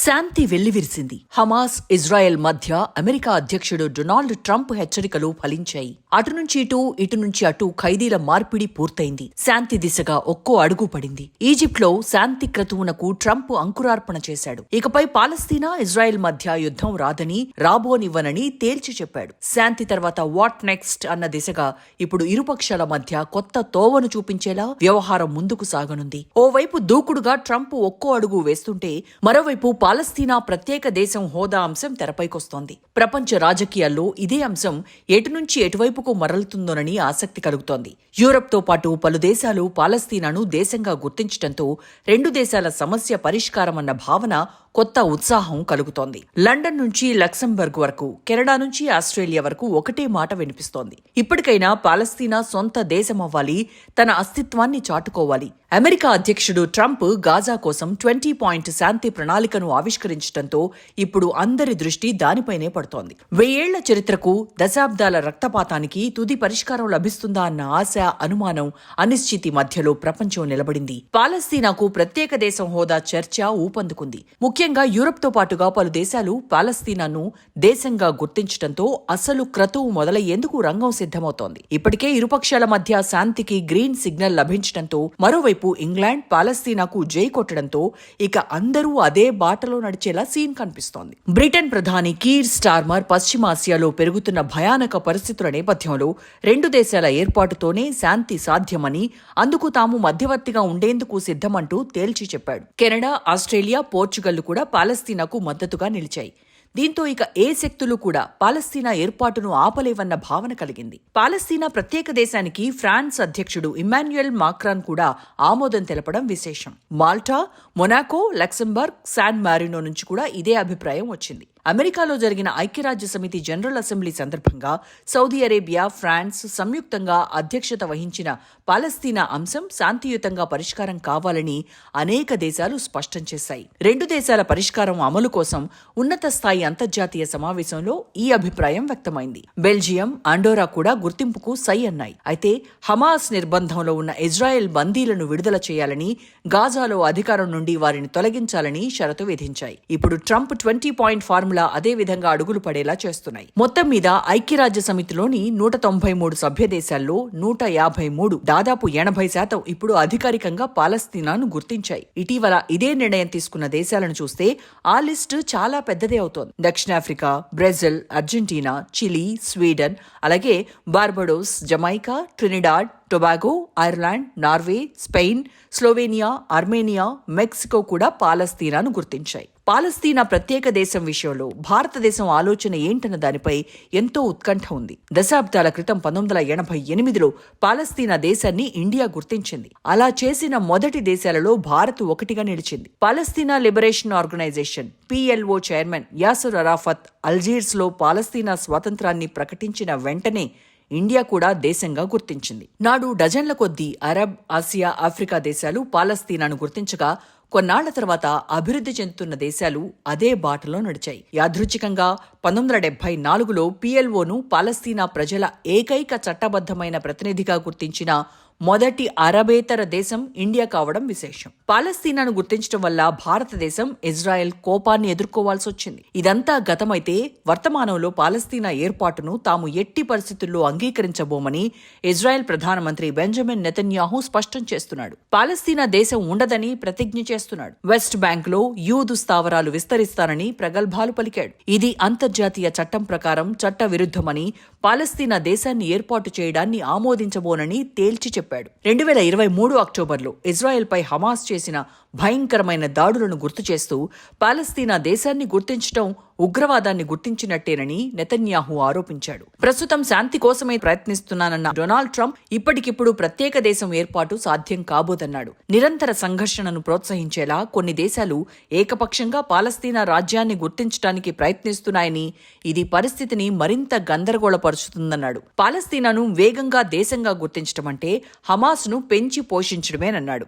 శాంతి వెల్లివిరిసింది. Hamas, Israel మధ్య America అధ్యక్షుడు Donald Trump హెచ్చరికలు ఫలించాయి. అటు నుంచి ఇటు నుంచి అటు ఖైదీల మార్పిడి పూర్తయింది. శాంతి దిశగా ఒక్కో అడుగు పడింది. ఈజిప్ట్లో శాంతి క్రతువునకు ట్రంప్ అంకురార్పణ చేశాడు. ఇకపై పాలస్తీనా, ఇజ్రాయెల్ మధ్య యుద్ధం రాదని, రాబోనివ్వనని తేల్చి చెప్పాడు. శాంతి తర్వాత వాట్ నెక్స్ట్ అన్న దిశగా ఇప్పుడు ఇరుపక్షాల మధ్య కొత్త తోవను చూపించేలా వ్యవహారం ముందుకు సాగనుంది. ఓవైపు దూకుడుగా ట్రంప్ ఒక్కో అడుగు వేస్తుంటే, మరోవైపు పాలస్తీనా ప్రత్యేక దేశం హోదా అంశం తెరపైకొస్తోంది. ప్రపంచ రాజకీయాల్లో ఇదే అంశం ఎటు నుంచి ఎటువైపుకు మరలుతుందోనని ఆసక్తి కలుగుతోంది. యూరప్తో పాటు పలు దేశాలు పాలస్తీనాను దేశంగా గుర్తించడంతో రెండు దేశాల సమస్య పరిష్కారమన్న భావన కొత్త ఉత్సాహం కలుగుతోంది. లండన్ నుంచి లక్సెంబర్గ్ వరకు, కెనడా నుంచి ఆస్ట్రేలియా వరకు ఒకటే మాట వినిపిస్తోంది. ఇప్పటికైనా పాలస్తీనా సొంత దేశమవ్వాలి, తన అస్తిత్వాన్ని చాటుకోవాలి. అమెరికా అధ్యక్షుడు ట్రంప్ గాజా కోసం 20 పాయింట్ శాంతి ప్రణాళికను ఆవిష్కరించడంతో ఇప్పుడు అందరి దృష్టి దానిపైనే పడుతోంది. 1000 ఏళ్ల చరిత్రకు, దశాబ్దాల రక్తపాతానికి తుది పరిష్కారం లభిస్తుందా అన్న ఆశ, అనుమానం, అనిశ్చితి మధ్యలో ప్రపంచం నిలబడింది. పాలస్తీనాకు ప్రత్యేక దేశం హోదా చర్చ ఊపందుకుంది. ముఖ్యంగా యూరప్తో పాటుగా పలు దేశాలు పాలస్తీనాను దేశంగా గుర్తించడంతో అసలు క్రతువు మొదలయ్యేందుకు రంగం సిద్ధమవుతోంది. ఇప్పటికే ఇరుపక్షాల మధ్య శాంతికి గ్రీన్ సిగ్నల్ లభించడంతో, మరోవైపు ఇంగ్లాండ్ పాలస్తీనాకు జై కొట్టడంతో ఇక అందరూ అదే బాటలో నడిచేలా సీన్ కనిపిస్తోంది. బ్రిటన్ ప్రధాని కీర్ స్టార్మర్ పశ్చిమాసియాలో పెరుగుతున్న భయానక పరిస్థితుల నేపథ్యంలో రెండు దేశాల ఏర్పాటుతోనే శాంతి సాధ్యమని, అందుకు తాము మధ్యవర్తిగా ఉండేందుకు సిద్ధమంటూ తేల్చి చెప్పాడు. కెనడా, ఆస్ట్రేలియా, పోర్చుగల్ కూడా పాలస్తీనాకు మద్దతుగా నిలిచాయి. దీంతో ఇక ఏ శక్తులు కూడా పాలస్తీనా ఏర్పాటును ఆపలేవన్న భావన కలిగింది. పాలస్తీనా ప్రత్యేక దేశానికి ఫ్రాన్స్ అధ్యక్షుడు ఇమ్మాన్యుయల్ మాక్రాన్ కూడా ఆమోదం తెలపడం విశేషం. Malta, Monaco, Luxembourg, San Marino నుంచి కూడా ఇదే అభిప్రాయం వచ్చింది. అమెరికాలో జరిగిన ఐక్యరాజ్య సమితి జనరల్ అసెంబ్లీ సందర్భంగా సౌదీ అరేబియా, ఫ్రాన్స్ సంయుక్తంగా అధ్యక్షత వహించిన పాలస్తీనా అంశం శాంతియుతంగా పరిష్కారం కావాలని అనేక దేశాలు స్పష్టం చేశాయి. రెండు దేశాల పరిష్కారం అమలు కోసం ఉన్నత స్థాయి అంతర్జాతీయ సమావేశంలో ఈ అభిప్రాయం వ్యక్తమైంది. బెల్జియం, అండోరా కూడా గుర్తింపుకు సై అన్నాయి. అయితే హమాస్ నిర్బంధంలో ఉన్న ఇజ్రాయెల్ బందీలను విడుదల చేయాలని, గాజాలో అధికారం నుండి వారిని తొలగించాలని షరతు విధించాయి. ఇప్పుడు ట్రంప్ 20 పాయింట్ ఫార్ములా అదే విధంగా అడుగులు పడేలా చేస్తున్నాయి. మొత్తం మీద ఐక్యరాజ్య సమితిలోని 193 సభ్య దేశాల్లో 153, దాదాపు 80% ఇప్పుడు అధికారికంగా పాలస్తీనాను గుర్తించాయి. ఇటీవల ఇదే నిర్ణయం తీసుకున్న దేశాలను చూస్తే ఆ లిస్టు చాలా పెద్దదే అవుతోంది. దక్షిణాఫ్రికా, బ్రెజిల్, అర్జెంటీనా, చిలీ, స్వీడన్, అలాగే Barbados, Jamaica, Trinidad, Tobago, Ireland, Norway, Spain, Slovenia, Armenia, Mexico కూడా పాలస్తీనాను గుర్తించాయి. పాలస్తీనా ప్రత్యేక దేశం విషయంలో భారతదేశం ఆలోచన ఏంటన్న దానిపై ఎంతో ఉత్కంఠ ఉంది. దశాబ్దాల క్రితం 1988లో పాలస్తీనా దేశాన్ని ఇండియా గుర్తించింది. అలా చేసిన మొదటి దేశాలలో భారత్ ఒకటిగా నిలిచింది. పాలస్తీనా liberation organisation PLO chairman Yasser Arafat అల్జీర్స్లో పాలస్తీనా స్వాతంత్రాన్ని ప్రకటించిన వెంటనే ఇండియా కూడా దేశంగా గుర్తించింది. నాడు డజన్ల కొద్దీ అరబ్, ఆసియా, ఆఫ్రికా దేశాలు పాలస్తీనాను గుర్తించగా, కొన్నాళ్ల తర్వాత అభివృద్ధి చెందుతున్న దేశాలు అదే బాటలో నడిచాయి. యాదృచ్ఛికంగా 1974లో PLOను పాలస్తీనా ప్రజల ఏకైక చట్టబద్ధమైన ప్రతినిధిగా గుర్తించిన మొదటి అరబేతర దేశం ఇండియా కావడం విశేషం. పాలస్తీనాను గుర్తించడం వల్ల భారతదేశం, ఇజ్రాయెల్ కోపాన్ని ఎదుర్కోవాల్సి వచ్చింది. ఇదంతా గతమైతే వర్తమానంలో పాలస్తీనా ఏర్పాటును తాము ఎట్టి పరిస్థితుల్లో అంగీకరించబోమని ఇజ్రాయెల్ ప్రధానమంత్రి బెంజమిన్ నెతన్యాహు స్పష్టం చేస్తున్నాడు. పాలస్తీనా దేశం ఉండదని ప్రతిజ్ఞ చేస్తున్నాడు. వెస్ట్ బ్యాంక్ లో యూదు స్థావరాలు విస్తరిస్తానని ప్రగల్భాలు పలికాడు. ఇది అంతర్జాతీయ చట్టం ప్రకారం చట్ట విరుద్ధమని, పాలస్తీనా దేశాన్ని ఏర్పాటు చేయడాన్ని ఆమోదించబోనని తేల్చి చెప్పాడు. 2023 అక్టోబర్లో ఇజ్రాయెల్పై హమాస్ చేసిన భయంకరమైన దాడులను గుర్తు చేస్తూ పాలస్తీనా దేశాన్ని గుర్తించడం ఉగ్రవాదాన్ని గుర్తించినట్టేనని నెతన్యాహు ఆరోపించాడు. ప్రస్తుతం శాంతి కోసమే ప్రయత్నిస్తున్నానన్న డొనాల్డ్ ట్రంప్ ఇప్పటికిప్పుడు ప్రత్యేక దేశం ఏర్పాటు సాధ్యం కాబోదన్నాడు. నిరంతర సంఘర్షణను ప్రోత్సహించేలా కొన్ని దేశాలు ఏకపక్షంగా పాలస్తీనా రాజ్యాన్ని గుర్తించడానికి ప్రయత్నిస్తున్నాయని, ఇది పరిస్థితిని మరింత గందరగోళపరుచుతుందన్నాడు. పాలస్తీనాను వేగంగా దేశంగా గుర్తించడం అంటే హమాస్ను పెంచి పోషించడమేనన్నాడు.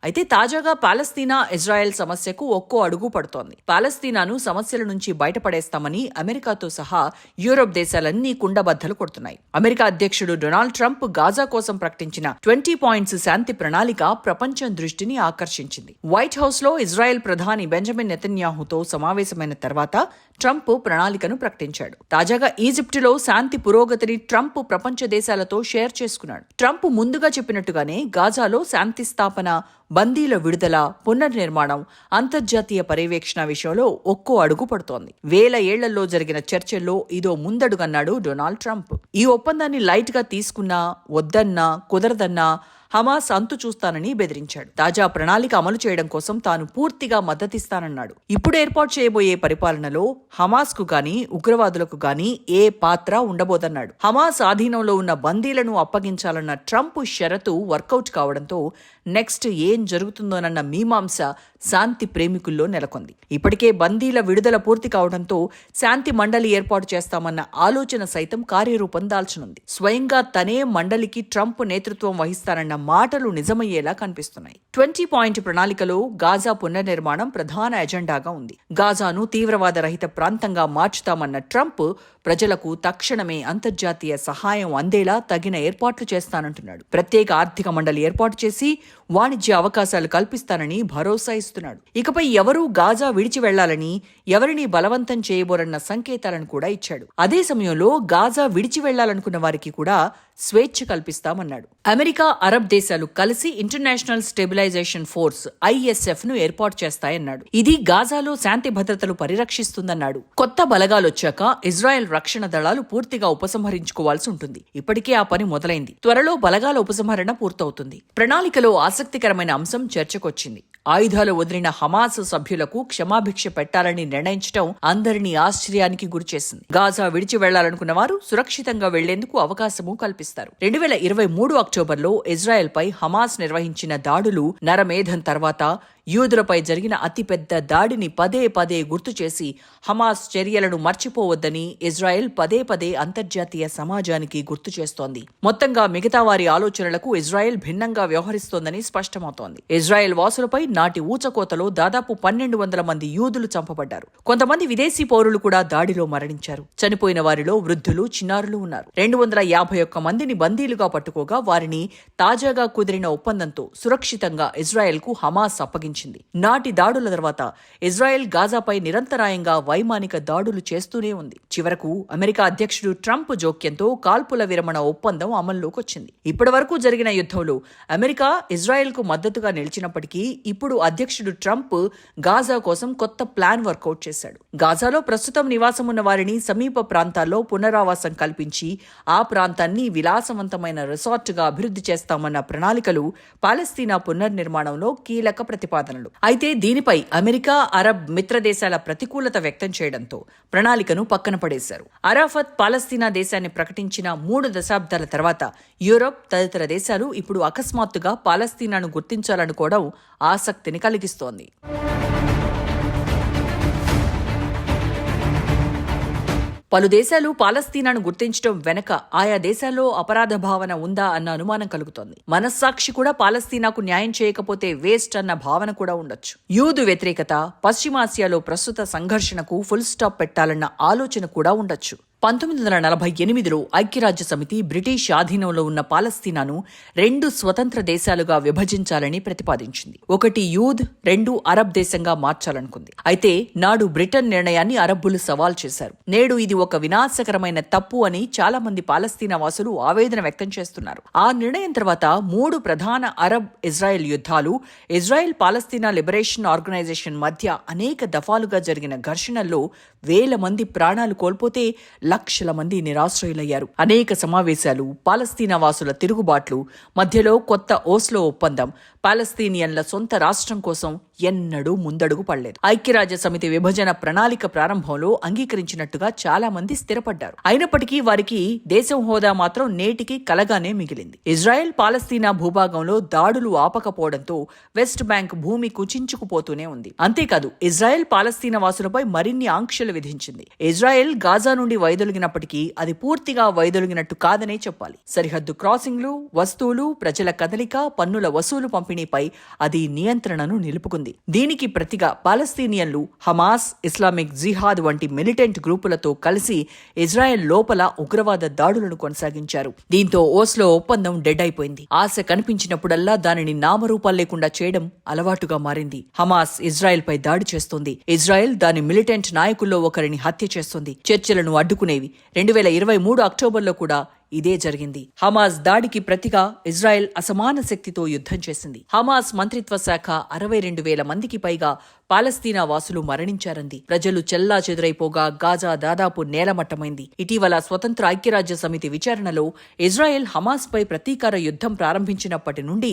అయితే తాజాగా పాలస్తీనా ఇజ్రాయెల్ సమస్యకు ఒక్కో అడుగు పడుతోంది. పాలస్తీనాను సమస్యల నుంచి బయటపడేస్తామని అమెరికాతో సహా యూరోప్ దేశాలన్నీ కుండబద్దలు కొడుతున్నాయి. అమెరికా అధ్యక్షుడు డొనాల్డ్ ట్రంప్ గాజా కోసం ప్రకటించిన 20 పాయింట్స్ శాంతి ప్రణాళిక ప్రపంచం దృష్టిని ఆకర్షించింది. వైట్ హౌస్ లో ఇజ్రాయెల్ ప్రధాని బెంజమిన్ నెతన్యాహుతో సమావేశమైన తర్వాత ట్రంప్ ప్రణాళికను ప్రకటించాడు. తాజాగా ఈజిప్టులో శాంతి పురోగతిని ట్రంప్ ప్రపంచ దేశాలతో షేర్ చేసుకున్నాడు. ట్రంప్ ముందుగా చెప్పినట్టుగానే గాజాలో శాంతి స్థాపన, బందీల విడుదల, పునర్నిర్మాణం, అంతర్జాతీయ పర్యవేక్షణ విషయంలో ఒక్కో అడుగు పడుతోంది. 1000 ఏళ్లలో జరిగిన చర్చల్లో ఇదో ముందడుగన్నాడు డొనాల్డ్ ట్రంప్. ఈ ఒప్పందాన్ని లైట్ గా తీసుకున్నా, వద్దన్నా, కుదరదన్నా హమాస్ అంతు చూస్తానని బెదిరించాడు. తాజా ప్రణాళిక అమలు చేయడం కోసం తాను పూర్తిగా మద్దతిస్తానన్నాడు. ఇప్పుడు ఏర్పాటు చేయబోయే పరిపాలనలో హమాస్ కు గాని, ఉగ్రవాదులకు గాని ఏ పాత్ర ఉండబోదన్నాడు. హమాస్ ఆధీనంలో ఉన్న బందీలను అప్పగించాలన్న ట్రంప్ షరతు వర్కౌట్ కావడంతో నెక్స్ట్ ఏం జరుగుతుందోనన్న మీమాంస శాంతి ప్రేమికుల్లో నెలకొంది. ఇప్పటికే బందీల విడుదల పూర్తి కావడంతో శాంతి మండలి ఏర్పాటు చేస్తామన్న ఆలోచన సైతం కార్యరూపం దాల్చనుంది. స్వయంగా తనే మండలికి ట్రంప్ నేతృత్వం వహిస్తానన్న మాటలు నిజమయ్యేలా కనిపిస్తున్నాయి. 20 పాయింట్ ప్రణాళికలో గాజా పునర్నిర్మాణం ప్రధాన ఎజెండాగా ఉంది. గాజాను తీవ్రవాద రహిత ప్రాంతంగా మార్చుతామన్న ట్రంప్ ప్రజలకు తక్షణమే అంతర్జాతీయ సహాయం అందేలా తగిన ఏర్పాట్లు చేస్తానంటున్నాడు. ప్రత్యేక ఆర్థిక మండలి ఏర్పాటు చేసి వాణిజ్య అవకాశాలు కల్పిస్తానని భరోసా ఇస్తున్నాడు. ఇకపై ఎవరూ గాజా విడిచి వెళ్లాలని, ఎవరిని బలవంతం చేయబోరన్న సంకేతాలను కూడా ఇచ్చాడు. అదే సమయంలో గాజా విడిచి వెళ్లాలనుకున్న వారికి కూడా స్వేచ్ఛ కల్పిస్తామన్నాడు. అమెరికా, అరబ్ దేశాలు కలిసి ఇంటర్నేషనల్ స్టెబిలైజేషన్ ఫోర్స్ ISF ను ఏర్పాటు చేస్తాయన్నాడు. ఇది గాజాలో శాంతి భద్రతలు పరిరక్షిస్తుందన్నాడు. కొత్త బలగాలొచ్చాక ఇజ్రాయెల్ రక్షణ దళాలు పూర్తిగా ఉపసంహరించుకోవాల్సి ఉంటుంది. ఇప్పటికే ఆ పని మొదలైంది. త్వరలో బలగాల ఉపసంహరణ పూర్తవుతుంది. ప్రణాళికలో ఆసక్తికరమైన అంశం చర్చకొచ్చింది. ఆయుధాలు వదిలిన హమాస్ సభ్యులకు క్షమాభిక్ష పెట్టాలని నిర్ణయించడం అందరినీ ఆశ్చర్యానికి గురిచేసింది. గాజా విడిచి వెళ్లాలనుకున్న వారు సురక్షితంగా వెళ్లేందుకు అవకాశము కల్పిస్తారు. 2023 అక్టోబర్లో ఇజ్రాయెల్ పై హమాస్ నిర్వహించిన దాడులు, నరమేధం తర్వాత యూదులపై జరిగిన అతిపెద్ద దాడిని పదే పదే గుర్తు చేసి హమాస్ చర్యలను మర్చిపోవద్దని ఇజ్రాయెల్ పదే పదే అంతర్జాతీయ సమాజానికి గుర్తు చేస్తోంది. మొత్తంగా మిగతా వారి ఆలోచనలకు ఇజ్రాయెల్ భిన్నంగా వ్యవహరిస్తోందని స్పష్టమవుతోంది. ఇజ్రాయెల్ వాసులపై నాటి ఊచకోతలో దాదాపు 1200 మంది యూదులు చంపబడ్డారు. కొంతమంది విదేశీ పౌరులు కూడా దాడిలో మరణించారు. చనిపోయిన వారిలో వృద్ధులు, చిన్నారులు ఉన్నారు. 251 మందిని బందీలుగా పట్టుకోగా వారిని తాజాగా కుదిరిన ఒప్పందంతో సురక్షితంగా ఇజ్రాయెల్కు హమాస్ అప్పగించింది. నాటి దాడుల తర్వాత ఇజ్రాయెల్ గాజాపై నిరంతరాయంగా వైమానిక దాడులు చేస్తూనే ఉంది. చివరకు అమెరికా అధ్యక్షుడు ట్రంప్ జోక్యంతో కాల్పుల విరమణ ఒప్పందం అమల్లోకి వచ్చింది. ఇప్పటి వరకు జరిగిన యుద్ధంలో అమెరికా ఇజ్రాయెల్కు మద్దతుగా నిలిచినప్పటికీ ఇప్పుడు అధ్యక్షుడు ట్రంప్ గాజా కోసం కొత్త ప్లాన్ వర్కౌట్ చేశాడు. గాజాలో ప్రస్తుతం నివాసం ఉన్న వారిని సమీప ప్రాంతాల్లో పునరావాసం కల్పించి ఆ ప్రాంతాన్ని విలాసవంతమైన రిసార్ట్గా అభివృద్ధి చేస్తామన్న ప్రణాళికలు పాలస్తీనా పునర్నిర్మాణంలో కీలక ప్రతిపాదనలు. అయితే దీనిపై అమెరికా, అరబ్ మిత్రదేశాల ప్రతికూలత వ్యక్తం చేయడంతో ప్రణాళికను పక్కన పడేశారు. అరాఫత్ పాలస్తీనా దేశాన్ని ప్రకటించిన 3 దశాబ్దాల తర్వాత యూరోప్ తదితర దేశాలు ఇప్పుడు అకస్మాత్తుగా పాలస్తీనాను గుర్తించాలనుకోవడం ఆసక్తిని కలిగిస్తోంది. పలు దేశాలు పాలస్తీనాను గుర్తించడం వెనక ఆయా దేశాల్లో అపరాధ భావన ఉందా అన్న అనుమానం కలుగుతోంది. మనస్సాక్షి కూడా పాలస్తీనాకు న్యాయం చేయకపోతే వేస్ట్ అన్న భావన కూడా ఉండొచ్చు. యూదు వ్యతిరేకత, పశ్చిమాసియాలో ప్రస్తుత సంఘర్షణకు ఫుల్ స్టాప్ పెట్టాలన్న ఆలోచన కూడా ఉండొచ్చు. 1948లో ఐక్యరాజ్య సమితి బ్రిటిష్ ఆధీనంలో ఉన్న పాలస్తీనాను 2 స్వతంత్ర దేశాలుగా విభజించాలని ప్రతిపాదించింది. ఒకటి యూద్, 2 అరబ్ దేశంగా మార్చాలనుకుంది. అయితే నాడు బ్రిటన్ నిర్ణయాన్ని అరబ్బులు సవాల్ చేశారు. నేడు ఇది ఒక వినాశకరమైన తప్పు అని చాలా మంది పాలస్తీనా వాసులు ఆవేదన వ్యక్తం చేస్తున్నారు. ఆ నిర్ణయం తర్వాత 3 ప్రధాన అరబ్ ఇజ్రాయెల్ యుద్ధాలు, ఇజ్రాయెల్ పాలస్తీనా లిబరేషన్ ఆర్గనైజేషన్ మధ్య అనేక దఫాలుగా జరిగిన ఘర్షణల్లో 1000 మంది ప్రాణాలు కోల్పోతే లక్షల మంది నిరాశ్రయులయ్యారు. అనేక సమావేశాలు, పాలస్తీనా వాసుల తిరుగుబాట్లు, మధ్యలో కొత్త ఓస్లో ఒప్పందం పాలస్తీనియన్ల సొంత రాష్ట్రం కోసం ఎన్నడూ ముందడుగు పడలేదు. ఐక్యరాజ్య సమితి విభజన ప్రణాళిక ప్రారంభంలో అంగీకరించినట్టుగా చాలా మంది స్థిరపడ్డారు. అయినప్పటికీ వారికి దేశం హోదా మాత్రం నేటికి కలగానే మిగిలింది. ఇజ్రాయెల్ పాలస్తీనా భూభాగంలో దాడులు ఆపకపోవడంతో వెస్ట్ బ్యాంక్ భూమి కుచించుకుపోతూనే ఉంది. అంతేకాదు ఇజ్రాయెల్ పాలస్తీనా వాసులపై మరిన్ని ఆంక్షలు విధించింది. ఇజ్రాయెల్ గాజా నుండి వైదొలిగినప్పటికీ అది పూర్తిగా వైదొలిగినట్టు కాదనే చెప్పాలి. సరిహద్దు క్రాసింగ్లు, వస్తువులు, ప్రజల కదలిక, పన్నుల వసూలు పంపిణీపై అది నియంత్రణను నిలుపుకుంది. దీనికి ప్రతిగా పాలస్తీనియన్లు హమాస్, ఇస్లామిక్ జిహాద్ వంటి మిలిటెంట్ గ్రూపులతో కలిసి ఇజ్రాయెల్ లోపల ఉగ్రవాద దాడులను కొనసాగించారు. దీంతో ఓస్లో ఒప్పందం డెడ్ అయిపోయింది. ఆశ కనిపించినప్పుడల్లా దానిని నామరూపాలు లేకుండా చేయడం అలవాటుగా మారింది. హమాస్ ఇజ్రాయెల్ పై దాడి చేస్తోంది. ఇజ్రాయెల్ దాని మిలిటెంట్ నాయకుల్లో ఒకరిని హత్య చేస్తోంది. చర్చలను అడ్డుకునేవి. 2023 అక్టోబర్లో కూడా ఇదే జరిగింది. హమాస్ దాడికి ప్రతిగా ఇజ్రాయెల్ అసమాన శక్తితో యుద్ధం చేసింది. హమాస్ మంత్రిత్వ శాఖ 62,000 మందికి పైగా పాలస్తీనా వాసులు మరణించారంది. ప్రజలు చెల్లా చెదురైపోగా గాజా దాదాపు నేలమట్టమైంది. ఇటీవల స్వతంత్ర ఐక్యరాజ్య సమితి విచారణలో ఇజ్రాయెల్ హమాస్ పై ప్రతీకార యుద్ధం ప్రారంభించినప్పటి నుండి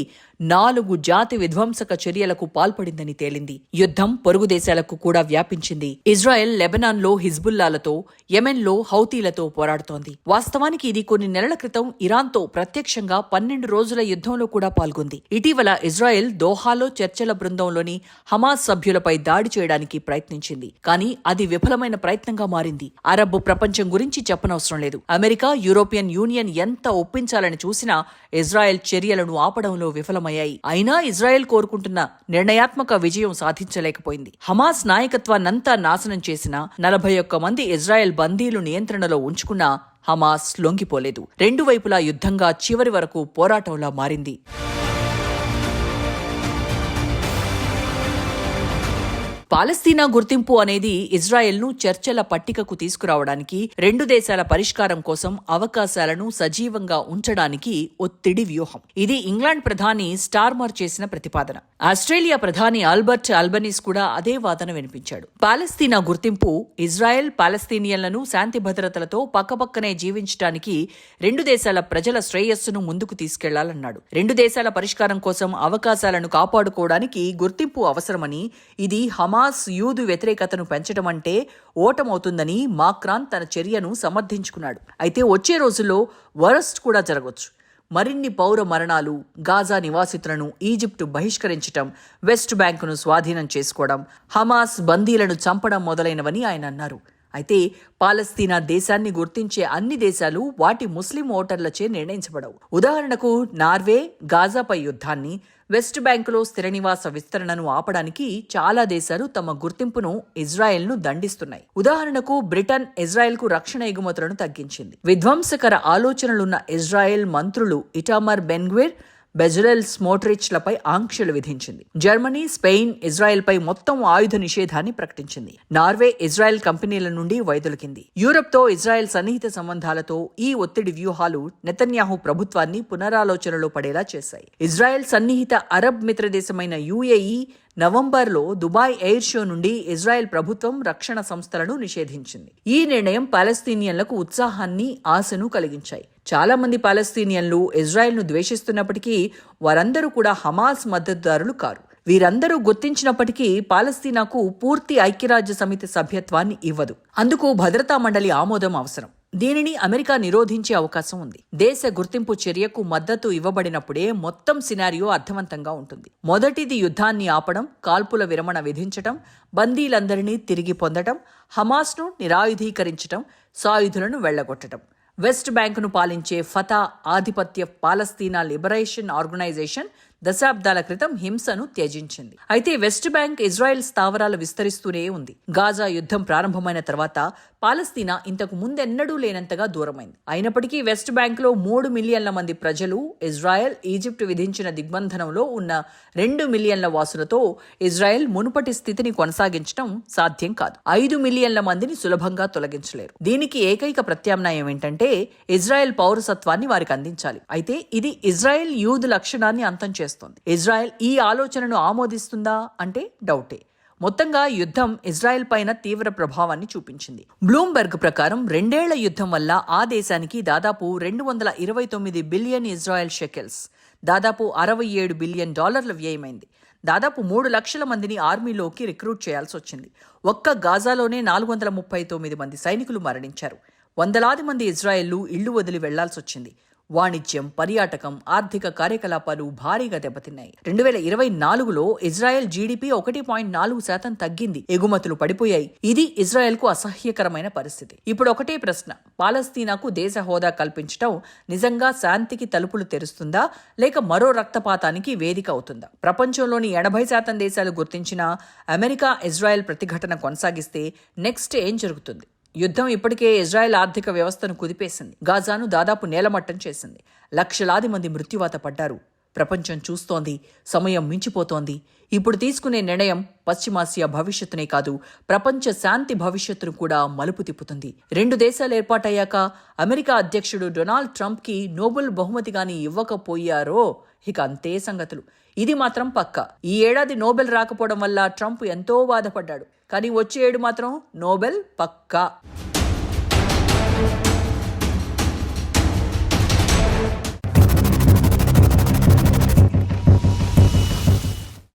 4 జాతి విధ్వంసక చర్యలకు పాల్పడిందని తేలింది. యుద్ధం పొరుగు దేశాలకు కూడా వ్యాపించింది. ఇజ్రాయెల్ లెబనాన్లో హిజ్బుల్లాలతో, యెమెన్లో హౌతీలతో పోరాడుతోంది. వాస్తవానికి ఇది కొన్ని నెలల క్రితం ఇరాన్తో ప్రత్యక్షంగా 12 రోజుల యుద్ధంలో కూడా పాల్గొంది. ఇటీవల ఇజ్రాయెల్ దోహాలో చర్చల బృందంలోని హమాస్ సభ్యులపై దాడి చేయడానికి ప్రయత్నించింది. కానీ అది విఫలమైన ప్రయత్నంగా మారింది. అరబ్ ప్రపంచం గురించి చెప్పనవసరం లేదు. అమెరికా, యూరోపియన్ యూనియన్ ఎంత ఒప్పించాలని చూసినా ఇజ్రాయెల్ చర్యలను ఆపడంలో విఫలమయ్యాయి. అయినా ఇజ్రాయెల్ కోరుకుంటున్న నిర్ణయాత్మక విజయం సాధించలేకపోయింది. హమాస్ నాయకత్వాన్నంతా నాశనం చేసిన 41 మంది ఇజ్రాయెల్ బందీలు నియంత్రణలో ఉంచుకున్నా హమాస్ లొంగిపోలేదు. రెండు వైపులా యుద్ధంగా చివరి వరకు పోరాటంలా మారింది. పాలస్తీనా గుర్తింపు అనేది ఇజ్రాయెల్ను చర్చల పట్టికకు తీసుకురావడానికి, రెండు దేశాల పరిష్కారం కోసం అవకాశాలను సజీవంగా ఉంచడానికి ఒత్తిడి వ్యూహం. ఇది ఇంగ్లాండ్ ప్రధాని స్టార్మర్ చేసిన ప్రతిపాదన. ఆస్ట్రేలియా ప్రధాని ఆల్బర్ట్ అల్బనీస్ కూడా అదే వాదన వినిపించాడు. పాలస్తీనా గుర్తింపు ఇజ్రాయెల్ పాలస్తీనియన్లను శాంతి భద్రతలతో పక్కపక్కనే జీవించడానికి, రెండు దేశాల ప్రజల శ్రేయస్సును ముందుకు తీసుకెళ్లాలన్నాడు. రెండు దేశాల పరిష్కారం కోసం అవకాశాలను కాపాడుకోవడానికి గుర్తింపు అవసరమని, ఇది హమాస్ యూదు వ్యతిరేకతను పెంచడమంటే ఓటమవుతుందని మాక్రాన్ తన చర్యను సమర్థించుకున్నాడు. అయితే వచ్చే రోజుల్లో వరస్ట్ కూడా జరగొచ్చు. మరిన్ని పౌర మరణాలు, గాజా నివాసితులను ఈజిప్టు బహిష్కరించడం, వెస్ట్ బ్యాంకును స్వాధీనం చేసుకోవడం, హమాస్ బందీలను చంపడం మొదలైనవని ఆయన అన్నారు. అయితే పాలస్తీనా దేశాన్ని గుర్తించే అన్ని దేశాలు వాటి ముస్లిం ఓటర్లచే నిర్ణయించబడవు. ఉదాహరణకు నార్వే గాజాపై యుద్ధాన్ని, వెస్ట్ బ్యాంకులో స్థిర నివాస విస్తరణను ఆపడానికి చాలా దేశాలు తమ గుర్తింపును ఇజ్రాయెల్ను దండిస్తున్నాయి. ఉదాహరణకు బ్రిటన్ ఇజ్రాయెల్కు రక్షణ ఎగుమతులను తగ్గించింది. విధ్వంసకర ఆలోచనలున్న ఇజ్రాయెల్ మంత్రులు ఇటామర్ బెన్గ్విర్, బెజలెల్ స్మోట్రిచ్లపై ఆంక్షలు విధించింది. జర్మనీ, స్పెయిన్ ఇజ్రాయెల్పై మొత్తం ఆయుధ నిషేధాన్ని ప్రకటించింది. నార్వే ఇజ్రాయెల్ కంపెనీల నుండి వైదొలిగింది. యూరప్తో ఇజ్రాయెల్ సన్నిహిత సంబంధాలతో ఈ ఒత్తిడి వ్యూహాలు నెతన్యాహు ప్రభుత్వాన్ని పునరాలోచనలో పడేలా చేశాయి. ఇజ్రాయెల్ సన్నిహిత అరబ్ మిత్రదేశమైన యుఏఈ నవంబర్లో దుబాయ్ ఎయిర్ షో నుండి ఇజ్రాయెల్ ప్రభుత్వం రక్షణ సంస్థలను నిషేధించింది. ఈ నిర్ణయం పాలస్తీనియన్లకు ఉత్సాహాన్ని, ఆశను కలిగించాయి. చాలా మంది పాలస్తీనియన్లు ఇజ్రాయెల్ను ద్వేషిస్తున్నప్పటికీ వారందరూ కూడా హమాస్ మద్దతుదారులు కారు. వీరందరూ గుర్తించినప్పటికీ పాలస్తీనాకు పూర్తి ఐక్యరాజ్య సమితి సభ్యత్వాన్ని ఇవ్వదు. అందుకు భద్రతా మండలి ఆమోదం అవసరం. దీనిని అమెరికా నిరోధించే అవకాశం ఉంది. దేశ గుర్తింపు చర్యకు మద్దతు ఇవ్వబడినప్పుడే మొత్తం సినారియో అర్థవంతంగా ఉంటుంది. మొదటిది యుద్ధాన్ని ఆపడం, కాల్పుల విరమణ విధించటం, బందీలందరినీ తిరిగి పొందటం, హమాస్ను నిరాయుధీకరించటం, సాయుధులను వెళ్లగొట్టడం. వెస్ట్ బ్యాంకును పాలించే ఫతా ఆధిపత్య పాలస్తీనా లిబరేషన్ ఆర్గనైజేషన్ దశాబ్దాల క్రితం హింసను త్యజించింది. అయితే వెస్ట్ బ్యాంక్ ఇజ్రాయెల్ స్థావరాలు విస్తరిస్తూనే ఉంది. గాజా యుద్ధం ప్రారంభమైన తర్వాత పాలస్తీనా ఇంతకు ముందెన్నడూ లేనంతగా దూరమైంది. అయినప్పటికీ వెస్ట్ బ్యాంక్లో 3 మిలియన్ల మంది ప్రజలు, ఇజ్రాయెల్, ఈజిప్ట్ విధించిన దిగ్బంధనంలో ఉన్న 2 మిలియన్ల వాసులతో ఇజ్రాయెల్ మునుపటి స్థితిని కొనసాగించడం సాధ్యం కాదు. 5 మిలియన్ల మందిని సులభంగా తొలగించలేరు. దీనికి ఏకైక ప్రత్యామ్నాయం ఏంటంటే ఇజ్రాయెల్ పౌరసత్వాన్ని వారికి అందించాలి. అయితే ఇది ఇజ్రాయెల్ యూదు లక్షణాన్ని అంతం చేస్తుంది. ఇజ్రాయెల్ ఈ ఆలోచనను ఆమోదిస్తుందా అంటే డౌటే. మొత్తంగా యుద్ధం ఇజ్రాయెల్ పైన తీవ్ర ప్రభావాన్ని చూపించింది. బ్లూంబెర్గ్ ప్రకారం 2 ఏళ్ల యుద్ధం వల్ల ఆ దేశానికి దాదాపు $229 బిలియన్ ఇజ్రాయెల్ షెకెల్స్, దాదాపు $67 బిలియన్ వ్యయమైంది. దాదాపు 3 లక్షల మందిని ఆర్మీలోకి రిక్రూట్ చేయాల్సి వచ్చింది. ఒక్క గాజాలోనే 439 మంది సైనికులు మరణించారు. వందలాది మంది ఇజ్రాయెళ్లు ఇళ్లు వదిలి వెళ్లాల్సి వచ్చింది. వాణిజ్యం, పర్యాటకం, ఆర్థిక కార్యకలాపాలు భారీగా దెబ్బతిన్నాయి. 2024లో ఇజ్రాయెల్ జీడీపీ 1.4% తగ్గింది. ఎగుమతులు పడిపోయాయి. ఇది ఇజ్రాయెల్కు అసహ్యకరమైన పరిస్థితి. ఇప్పుడు ఒకటే ప్రశ్న, పాలస్తీనాకు దేశ హోదా కల్పించడం నిజంగా శాంతికి తలుపులు తెరుస్తుందా, లేక మరో రక్తపాతానికి వేదిక అవుతుందా? ప్రపంచంలోని 80% దేశాలు గుర్తించిన అమెరికా ఇజ్రాయెల్ ప్రతిఘటన కొనసాగిస్తే నెక్స్ట్ ఏం జరుగుతుంది? యుద్ధం ఇప్పటికే ఇజ్రాయెల్ ఆర్థిక వ్యవస్థను కుదిపేసింది. గాజాను దాదాపు నేలమట్టం చేసింది. లక్షలాది మంది మృత్యువాత పడ్డారు. ప్రపంచం చూస్తోంది. సమయం మించిపోతోంది. ఇప్పుడు తీసుకునే నిర్ణయం పశ్చిమాసియా భవిష్యత్తునే కాదు, ప్రపంచ శాంతి భవిష్యత్తును కూడా మలుపు తిప్పుతుంది. 2 దేశాలు ఏర్పాటయ్యాక అమెరికా అధ్యక్షుడు డొనాల్డ్ ట్రంప్కి నోబెల్ బహుమతి గాని ఇవ్వకపోయారో ఇక అంతే సంగతులు. ఇది మాత్రం పక్కా. ఈ ఏడాది నోబెల్ రాకపోవడం వల్ల ట్రంప్ ఎంతో బాధపడ్డాడు. కానీ వచ్చే ఏడు మాత్రం నోబెల్ పక్కా.